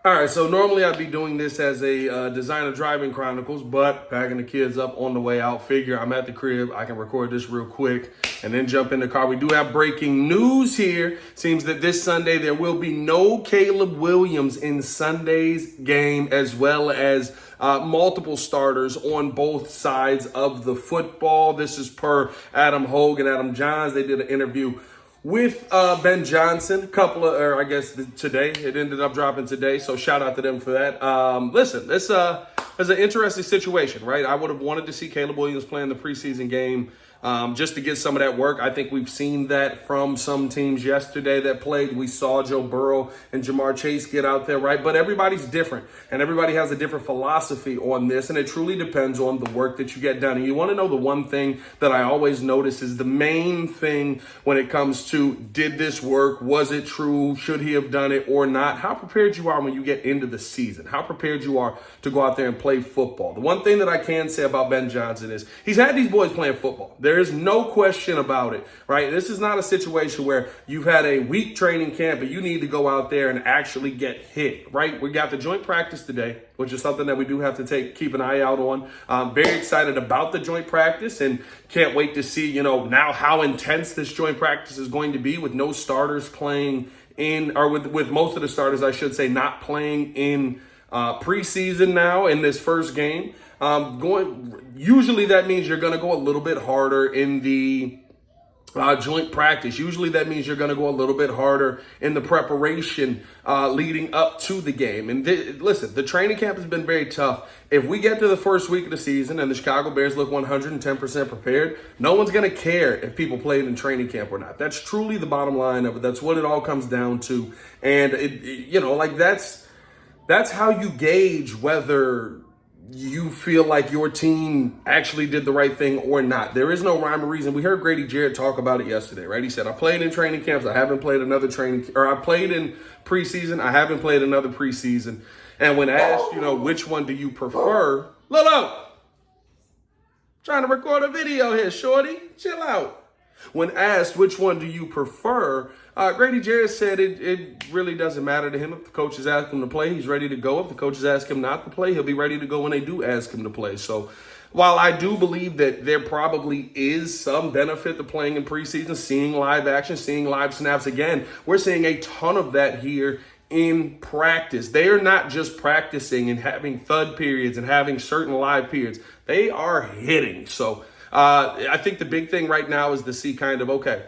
All right, so normally I'd be doing this as a designer driving chronicles, but packing the kids up on the way out. Figure I'm at the crib, I can record this real quick and then jump in the car. We do have breaking news here. Seems that this Sunday there will be no Caleb Williams in Sunday's game, as well as multiple starters on both sides of the football. This is per Adam Hogue and Adam Johns. They did an interview with Ben Johnson, or I guess today. It ended up dropping today, so shout out to them for that. Listen, this is an interesting situation, right? I would have wanted to see Caleb Williams play in the preseason game just to get some of that work. I think we've seen that from some teams yesterday that played. We saw Joe Burrow and Jamar Chase get out there, right? But everybody's different, and everybody has a different philosophy on this, and it truly depends on the work that you get done. And you want to know the one thing that I always notice is the main thing when it comes to, did this work? Was it true? Should he have done it or not? How prepared you are when you get into the season. How prepared you are to go out there and play football. The one thing that I can say about Ben Johnson is he's had these boys playing football. There is no question about it, right? This is not a situation where you've had a week training camp and you need to go out there and actually get hit, right? We got the joint practice today, which is something that we do have to keep an eye out on. Very excited about the joint practice and can't wait to see, now how intense this joint practice is going to be with no starters playing in, or with most of the starters, I should say, not playing in preseason now in this first game. Usually that means you're going to go a little bit harder in the joint practice. Usually that means you're going to go a little bit harder in the preparation leading up to the game. And listen, the training camp has been very tough. If we get to the first week of the season and the Chicago Bears look 110% prepared, no one's going to care if people played in training camp or not. That's truly the bottom line of it. That's what it all comes down to. And that's how you gauge whether you feel like your team actually did the right thing or not. There is no rhyme or reason. We heard Grady Jarrett talk about it yesterday, right? He said, I played in training camps. I haven't played I played in preseason. I haven't played another preseason. And when asked, which one do you prefer? Lolo, trying to record a video here, shorty. Chill out. When asked which one do you prefer, Grady Jarrett said it really doesn't matter to him. If the coaches ask him to play, he's ready to go. If the coaches ask him not to play, he'll be ready to go when they do ask him to play. So while I do believe that there probably is some benefit to playing in preseason, seeing live action, seeing live snaps, again, we're seeing a ton of that here in practice. They are not just practicing and having thud periods and having certain live periods. They are hitting. So I think the big thing right now is to see okay,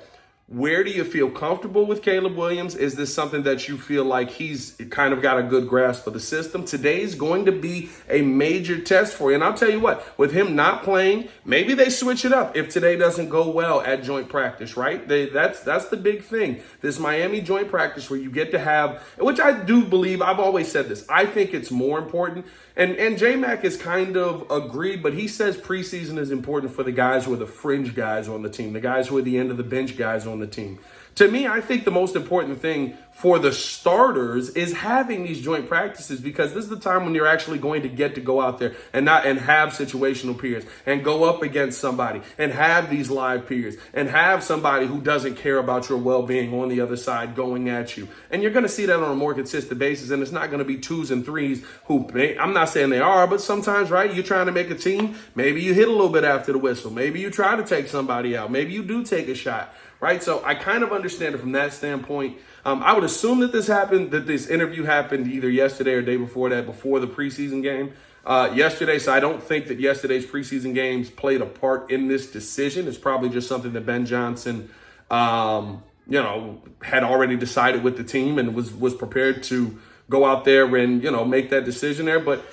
where do you feel comfortable with Caleb Williams? Is this something that you feel like he's kind of got a good grasp of the system? Today's going to be a major test for you. And I'll tell you what, with him not playing, maybe they switch it up if today doesn't go well at joint practice, right? That's the big thing. This Miami joint practice where you get to have, which I do believe, I've always said this, I think it's more important. And J-Mac is kind of agreed, but he says preseason is important for the guys who are the fringe guys on the team, the guys who are the end of the bench guys on the team. To me, I think the most important thing for the starters is having these joint practices, because this is the time when you're actually going to get to go out there and have situational periods and go up against somebody and have these live periods and have somebody who doesn't care about your well-being on the other side going at you. And you're going to see that on a more consistent basis, and it's not going to be twos and threes who, I'm not saying they are, but sometimes, right, you're trying to make a team, maybe you hit a little bit after the whistle, maybe you try to take somebody out, maybe you do take a shot. Right, so I kind of understand it from that standpoint. I would assume that this interview happened either yesterday or day before that, before the preseason game yesterday. So I don't think that yesterday's preseason games played a part in this decision. It's probably just something that Ben Johnson, had already decided with the team and was prepared to go out there and, make that decision there. But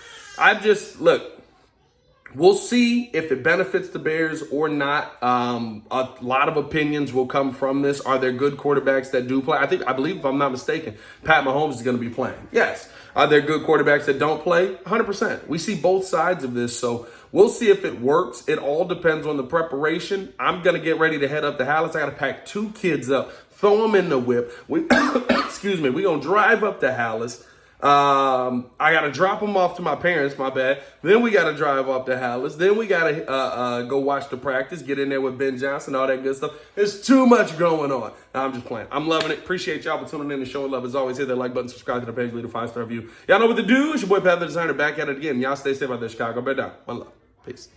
we'll see if it benefits the Bears or not. A lot of opinions will come from this. Are there good quarterbacks that do play? I believe, if I'm not mistaken, Pat Mahomes is going to be playing. Yes. Are there good quarterbacks that don't play? 100%. We see both sides of this, so we'll see if it works. It all depends on the preparation. I'm going to get ready to head up to Dallas. I got to pack 2 kids up, throw them in the whip. We're going to drive up to Dallas. I got to drop them off to my parents, my bad. Then we got to drive up to Hallis. Then we got to go watch the practice, get in there with Ben Johnson, all that good stuff. There's too much going on. I'm just playing. I'm loving it. Appreciate y'all for tuning in and showing love. As always, hit that like button, subscribe to the page, leave a 5-star review. Y'all know what to do. It's your boy, Pat the Designer, back at it again. Y'all stay safe out there, Chicago. Bear down. One love. Peace.